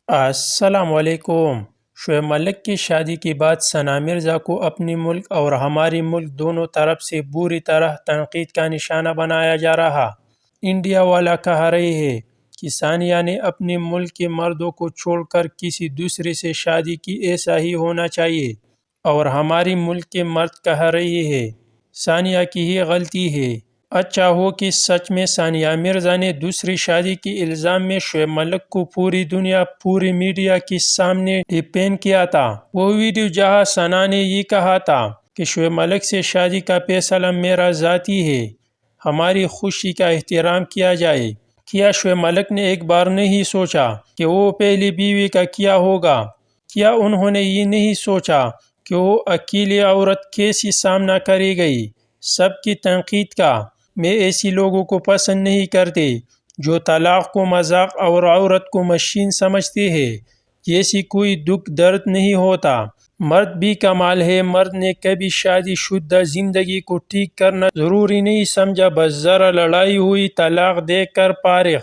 السلام علیکم۔ شعیب ملک کی شادی کے بعد ثنا مرزا کو اپنے ملک اور ہمارے ملک دونوں طرف سے بری طرح تنقید کا نشانہ بنایا جا رہا۔ انڈیا والا کہہ رہے ہیں کہ ثانیہ نے اپنے ملک کے مردوں کو چھوڑ کر کسی دوسرے سے شادی کی، ایسا ہی ہونا چاہیے، اور ہمارے ملک کے مرد کہہ رہے ہیں ثانیہ کی ہی غلطی ہے۔ اچھا ہو کہ سچ میں ثانیہ مرزا نے دوسری شادی کے الزام میں شعیب ملک کو پوری دنیا، پوری میڈیا کے سامنے ڈیفیم کیا تھا۔ وہ ویڈیو جہاں ثنا نے یہ کہا تھا کہ شعیب ملک سے شادی کا فیصلہ میرا ذاتی ہے، ہماری خوشی کا احترام کیا جائے۔ کیا شعیب ملک نے ایک بار نہیں سوچا کہ وہ پہلی بیوی کا کیا ہوگا؟ کیا انہوں نے یہ نہیں سوچا کہ وہ اکیلی عورت کیسے سامنا کرے گی سب کی تنقید کا؟ میں ایسے لوگوں کو پسند نہیں کرتے جو طلاق کو مذاق اور عورت کو مشین سمجھتے ہیں۔ جیسے کوئی دکھ درد نہیں ہوتا۔ مرد بھی کمال ہے، مرد نے کبھی شادی شدہ زندگی کو ٹھیک کرنا ضروری نہیں سمجھا، بس ذرا لڑائی ہوئی طلاق دے کر فارغ۔